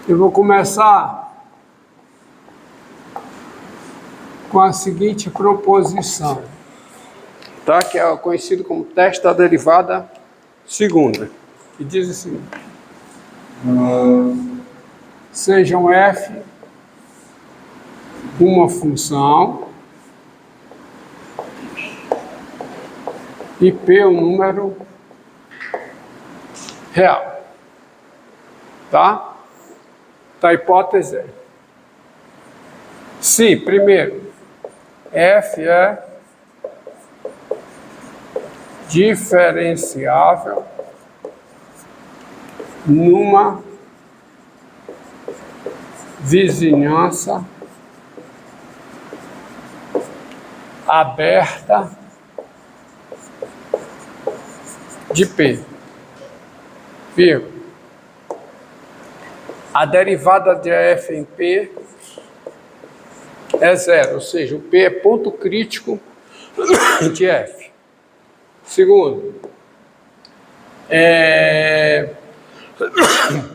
Eu vou começar com a seguinte proposição, tá? Que é conhecido como teste da derivada segunda, que diz assim: sejam f uma função e p um número real, tá? Então, a hipótese é: se, primeiro, f é diferenciável numa vizinhança aberta de P, vírgula. A derivada de f em P é zero, ou seja, o P é ponto crítico de f. Segundo,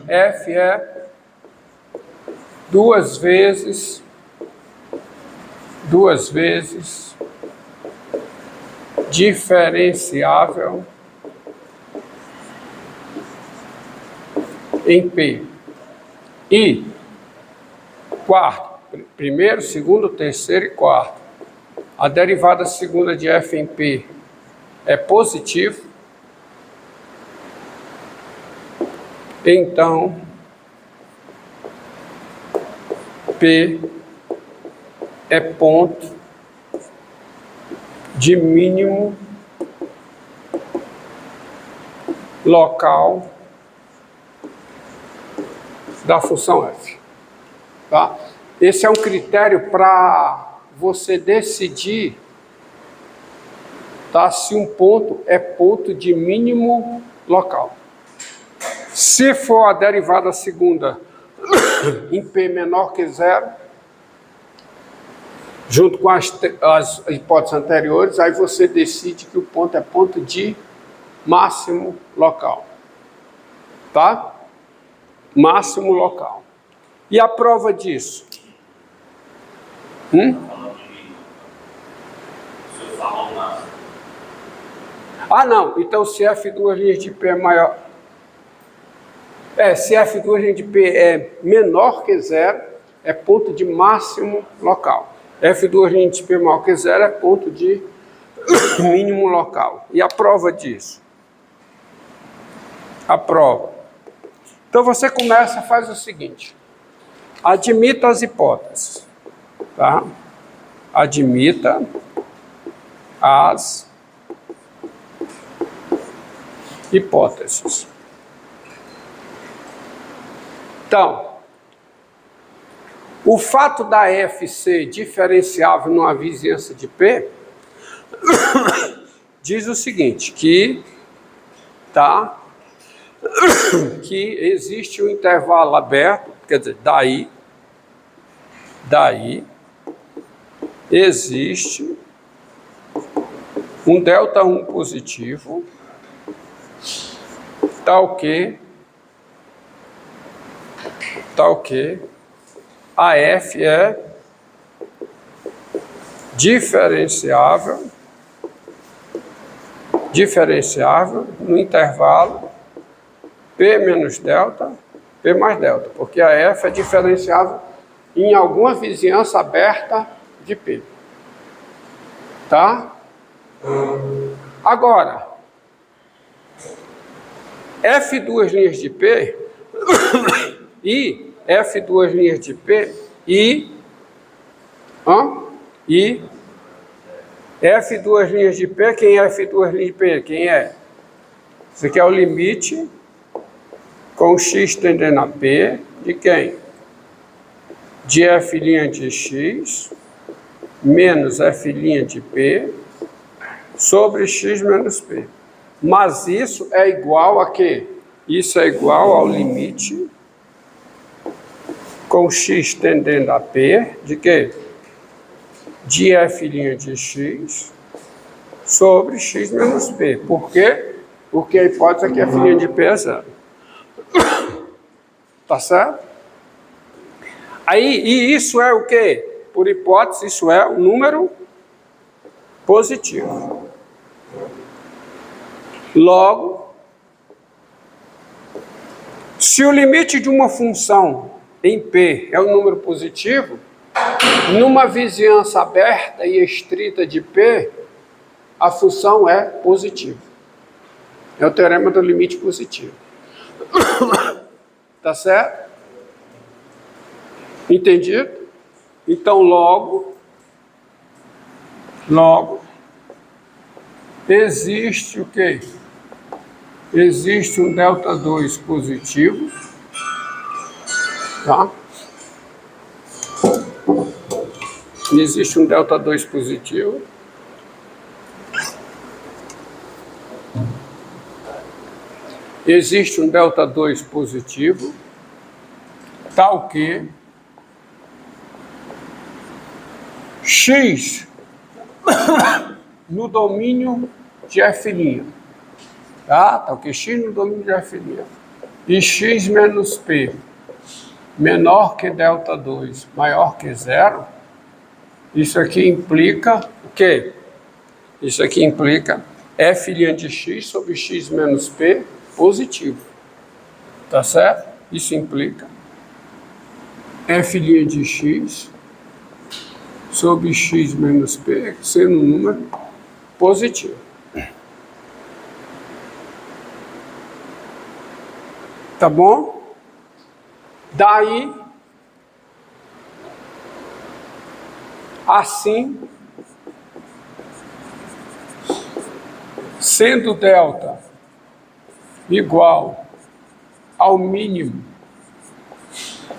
f é duas vezes diferenciável em P. E quarto, primeiro, segundo, terceiro e quarto, a derivada segunda de f em P é positivo, então P é ponto de mínimo local da função f. Tá? Esse é um critério para você decidir, tá, se um ponto é ponto de mínimo local. Se for a derivada segunda em P menor que zero, junto com as hipóteses anteriores, aí você decide que o ponto é ponto de máximo local. Tá? Máximo local. E a prova disso? Ah, não. Então, se f duas linhas de P é maior... se f duas linhas de P é menor que zero, é ponto de máximo local. F duas linhas de P maior que zero é ponto de mínimo local. E a prova disso? A prova. Então, você começa, faz o seguinte. Admita as hipóteses. Tá? Admita as hipóteses. Então, o fato da f ser diferenciável numa vizinhança de P diz o seguinte, que existe um intervalo aberto, quer dizer, daí existe um ΔI positivo, tal que a f é diferenciável no intervalo P menos delta, P mais delta, porque a f é diferenciável em alguma vizinhança aberta de P. Tá? Agora, f duas linhas de P e f duas linhas de P e f duas linhas de P, quem é f duas linhas de P? Quem é? Isso aqui é o limite com x tendendo a P de quem? De f' de x menos f' de P sobre x menos P. Mas isso é igual a quê? Isso é igual ao limite com x tendendo a P de quê? De f' de x sobre x menos P. Por quê? Porque a hipótese é que f' de P é zero. Tá certo? Aí, e isso é o quê? Por hipótese, isso é um número positivo. Logo, se o limite de uma função em P é um número positivo, numa vizinhança aberta e estrita de P, a função é positiva. É o teorema do limite positivo. Tá certo? Entendido? Então, logo, existe o quê? Existe um ΔH positivo, tá? Existe um ΔH positivo. Existe um ΔH positivo, tal que X no domínio de F', tá? Tal que X no domínio de F', e X menos P menor que ΔH maior que zero, isso aqui implica o quê? Isso aqui implica F' de X sobre X menos P positivo, tá certo? Isso implica F' de X sobre X menos P sendo um número positivo. Tá bom? Daí, assim, sendo delta igual ao mínimo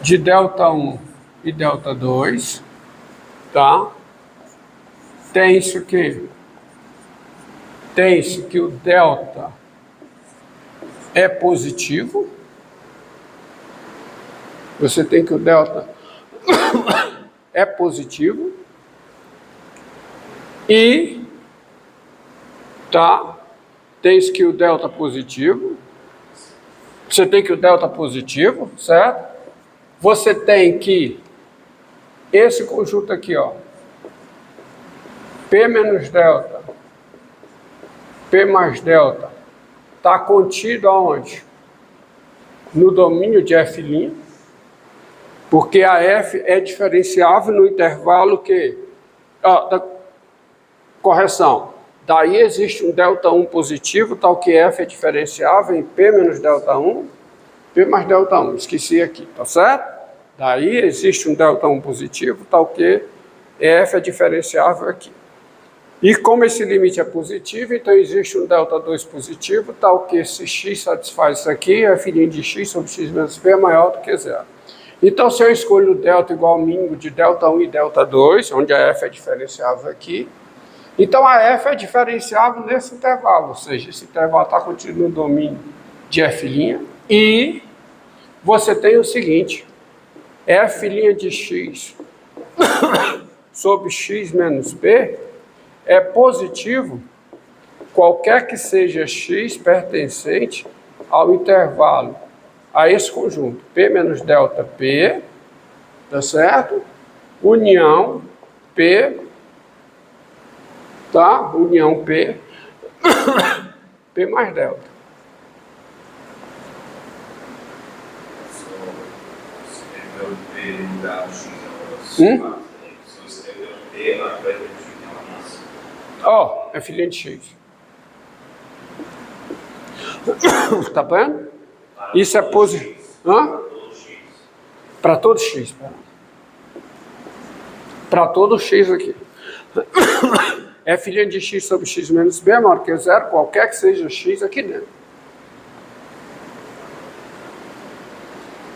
de ΔH e ΔH, tá? Tem-se o quê? Tem-se que o delta é positivo. Você tem que o delta é positivo. E, tá? Tem-se que o delta positivo. Você tem que o delta positivo, certo? Você tem que esse conjunto aqui, ó, P menos delta, P mais delta, está contido aonde? No domínio de F', porque a F é diferenciável no intervalo que... correção. Daí existe um ΔH positivo, tal que F é diferenciável em P menos ΔH, P mais ΔH, esqueci aqui, tá certo? Daí existe um ΔH positivo, tal que F é diferenciável aqui. E como esse limite é positivo, então existe um ΔH positivo, tal que se x satisfaz isso aqui, F' de x sobre x menos p é maior do que zero. Então, se eu escolho o delta igual ao mínimo de ΔH e ΔH, onde a F é diferenciável aqui, então a F é diferenciável nesse intervalo, ou seja, esse intervalo está contido no domínio de F', e você tem o seguinte, F' de x sobre x menos p é positivo qualquer que seja x pertencente ao intervalo, a esse conjunto, P menos delta P, tá certo? União P, tá? União P, P mais delta. Ó, é filha de x. Tá vendo? Isso é positivo. Para todo x. Para todo x aqui. É filha de x sobre x menos b maior que zero, qualquer que seja x aqui dentro.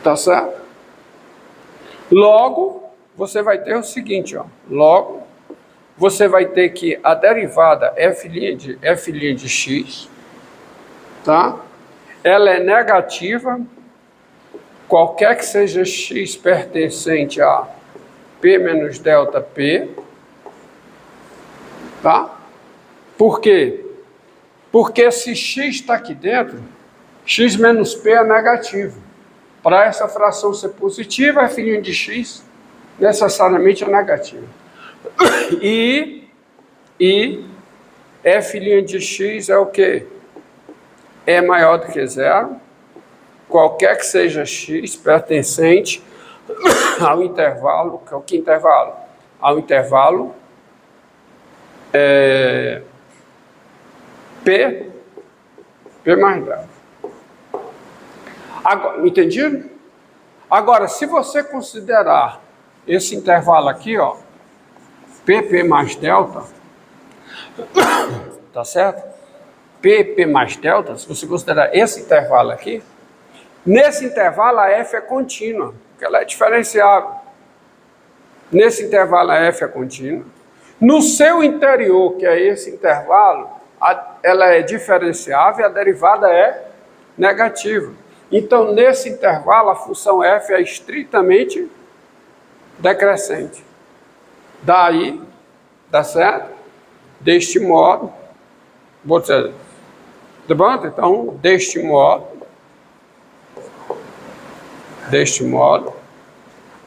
Tá certo? Logo, você vai ter o seguinte, ó. Logo, você vai ter que a derivada f' de x, tá? Ela é negativa, qualquer que seja x pertencente a P menos delta P, tá? Por quê? Porque se x está aqui dentro, x menos P é negativo, Para essa fração ser positiva, f' de x necessariamente é negativa. E f' de x é o quê? É maior do que zero, qualquer que seja x pertencente ao intervalo, que intervalo? Ao intervalo P mais delta. Agora, entendido? Agora, se você considerar esse intervalo aqui, ó, PP mais delta, tá certo? PP mais delta, se você considerar esse intervalo aqui, nesse intervalo a F é contínua, porque ela é diferenciável. Nesse intervalo a F é contínua. No seu interior, que é esse intervalo, ela é diferenciável e a derivada é negativa. Então, nesse intervalo, a função f é estritamente decrescente. Daí, tá certo? Deste modo, vou dizer, tá bom? Então, deste modo,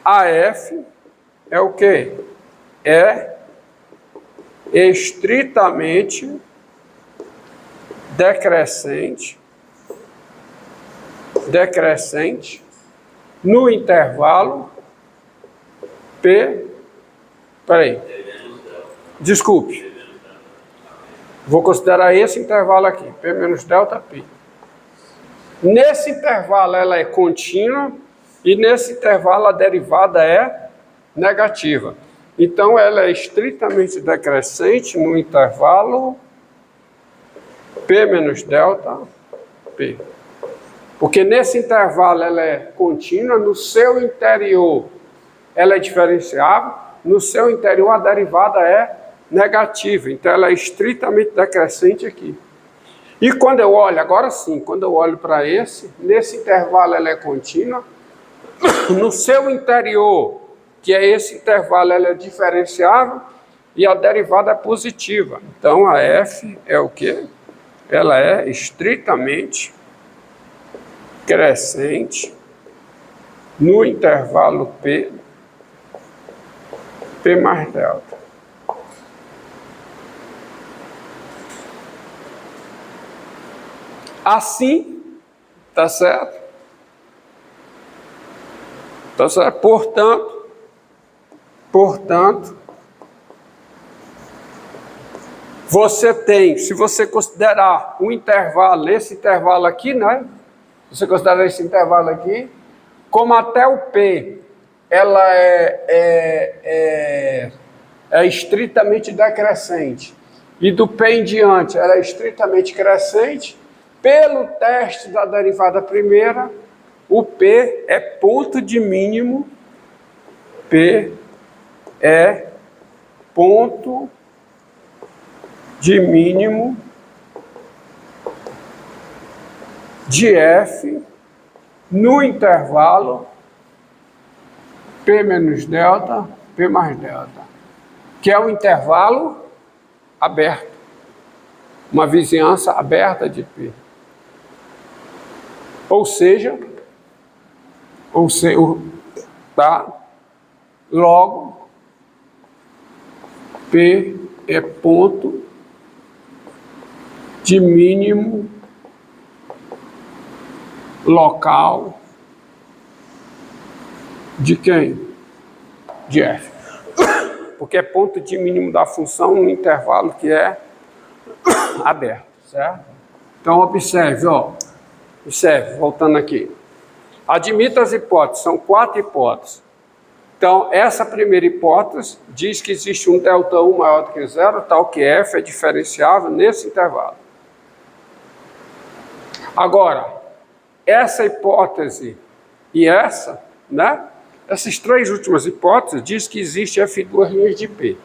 a f é o quê? É estritamente decrescente no intervalo P. Peraí. Desculpe. Vou considerar esse intervalo aqui, P menos delta P. Nesse intervalo ela é contínua e nesse intervalo a derivada é negativa. Então ela é estritamente decrescente no intervalo P menos delta P. Porque nesse intervalo ela é contínua, no seu interior ela é diferenciável, no seu interior a derivada é negativa, então ela é estritamente decrescente aqui. E quando eu olho, agora sim, quando eu olho para nesse intervalo ela é contínua, no seu interior, que é esse intervalo, ela é diferenciável e a derivada é positiva. Então a F é o quê? Ela é estritamente crescente no intervalo P mais delta. Assim, tá certo? Tá certo? Portanto, você tem, se você considerar um intervalo, esse intervalo aqui, né? Você considera esse intervalo aqui, como até o P, ela é estritamente decrescente, e do P em diante ela é estritamente crescente, pelo teste da derivada primeira, o P é ponto de mínimo, P é ponto de mínimo de F no intervalo P menos delta, P mais delta, que é um intervalo aberto, uma vizinhança aberta de P. Ou seja, tá? Logo, P é ponto de mínimo local de quem? De F. Porque é ponto de mínimo da função no intervalo que é aberto, certo? Então, observe, ó. Observe, voltando aqui. Admita as hipóteses, são 4 hipóteses. Então, essa primeira hipótese diz que existe um Δ1 maior do que zero, tal que F é diferenciável nesse intervalo. Agora, essa hipótese e essa, né? Essas 3 últimas hipóteses diz que existe F2' de P.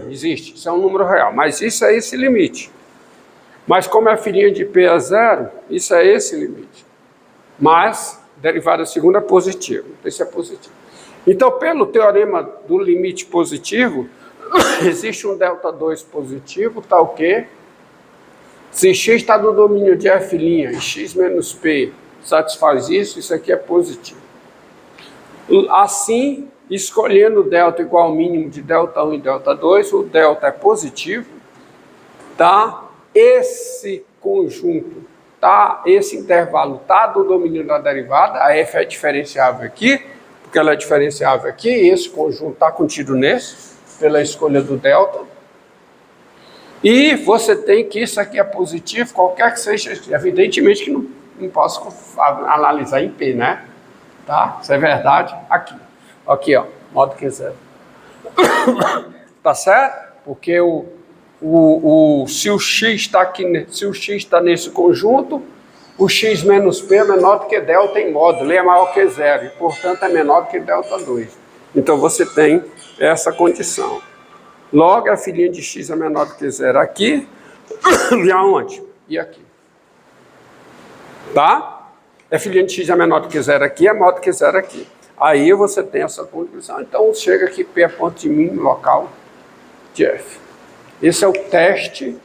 Existe, isso é um número real, mas isso é esse limite. Mas como F' de P é zero, isso é esse limite. Mas, derivada segunda é positiva, esse é positivo. Então, pelo teorema do limite positivo, existe um Δ2 positivo, tal que, se x está no domínio de F' e x menos P satisfaz isso, isso aqui é positivo. Assim, escolhendo delta igual ao mínimo de delta 1 e delta 2, o delta é positivo, tá? Esse conjunto, tá? Esse intervalo está do domínio da derivada, a f é diferenciável aqui, porque ela é diferenciável aqui, e esse conjunto está contido nesse, pela escolha do delta. E você tem que isso aqui é positivo, qualquer que seja, evidentemente que não posso analisar em P, né? Tá? Isso é verdade aqui. Aqui, ó, modo que zero. Tá certo? Porque se o x está aqui, se o x está nesse conjunto, o x menos p é menor do que delta em módulo, é maior que zero, e portanto é menor do que delta 2. Então você tem essa condição. Logo, a filhinha de x é menor do que zero aqui, e aonde? E aqui. Tá? A filhinha de x é menor do que zero aqui, é maior do que zero aqui. Aí você tem essa condição. Então chega aqui, P é ponto de mínimo local de f. Esse é o teste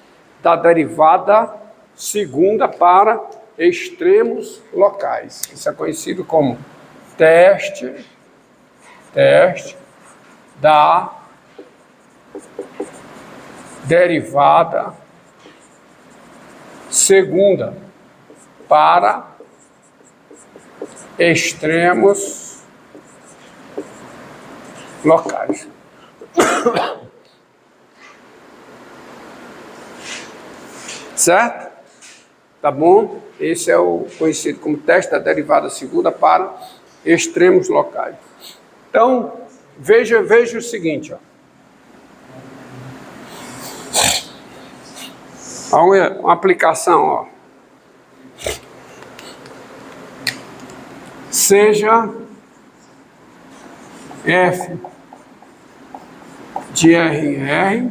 da derivada segunda para extremos locais. Isso é conhecido como teste da derivada segunda para extremos locais. Certo? Tá bom? Esse é o conhecido como teste da derivada segunda para extremos locais. Então, veja o seguinte, ó. Uma aplicação, ó. Seja f de R em R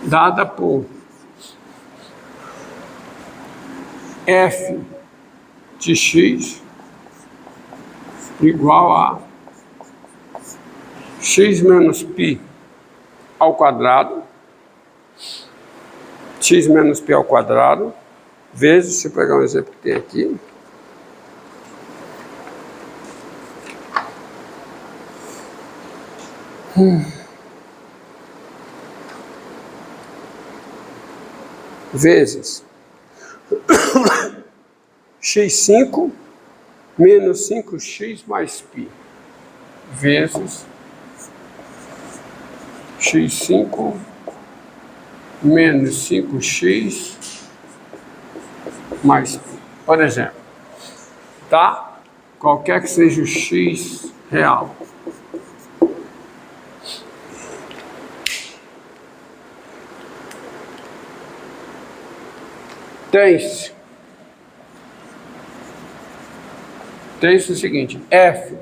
dada por f de x igual a x menos π ao quadrado, x menos π ao quadrado, vezes, deixa eu pegar um exemplo que tem aqui, vezes x5 menos 5x mais π, vezes x5 menos 5x mais π. Por exemplo, tá? Qualquer que seja o x real. Tem-se o seguinte, f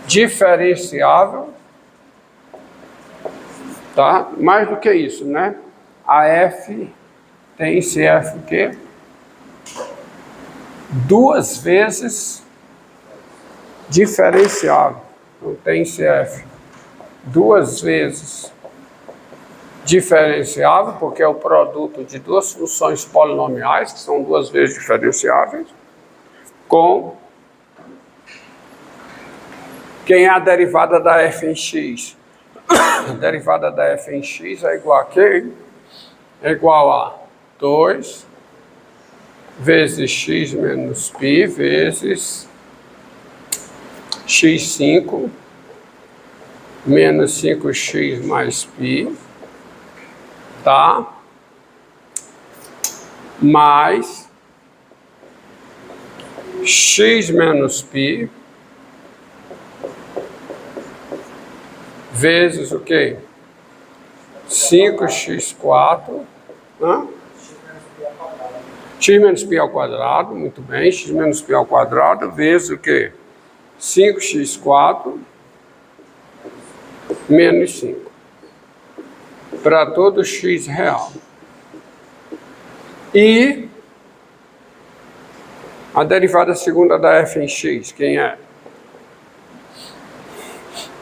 diferenciável, tá? Mais do que isso, né? A f tem-se f o quê? Duas vezes diferenciável. Então tem-se f duas vezes diferenciável, porque é o produto de duas funções polinomiais, que são duas vezes diferenciáveis, com quem é a derivada da f em x. A derivada da f em x é igual a quem? É igual a 2 vezes x menos π vezes x5 menos 5x mais π, tá? Mais x menos π vezes o quê? 5x4, né? X menos π ao quadrado, muito bem, x menos π ao quadrado, vezes o quê? 5x4 menos 5. Para todo x real. E a derivada segunda da f em x, quem é?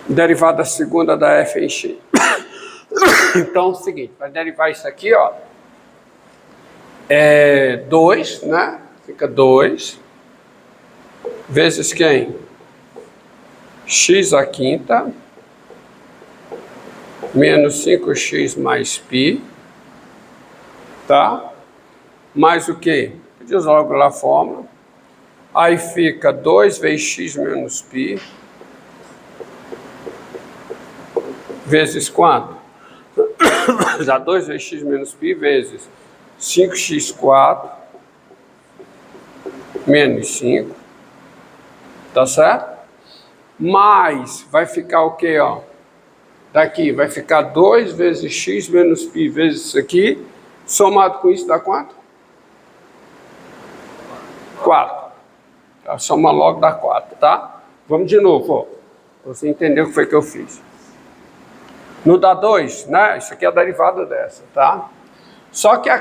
Derivada segunda da f em x. Então é o seguinte, para derivar isso aqui, ó, é 2, né? Fica 2 vezes quem? X à quinta menos 5x mais π, tá? Mais o quê? Diz logo lá a fórmula. Aí fica 2 vezes x menos π vezes quanto? Já 2 vezes x menos π vezes 5x4 menos 5, tá certo? Mais vai ficar o quê, ó? Daqui vai ficar 2 vezes x menos π vezes isso aqui, somado com isso dá quanto? 4. Tá? Soma logo dá 4, tá? Vamos de novo, ó. Pra você entender o que foi que eu fiz. No dá 2, né? Isso aqui é a derivada dessa, tá? Só que aqui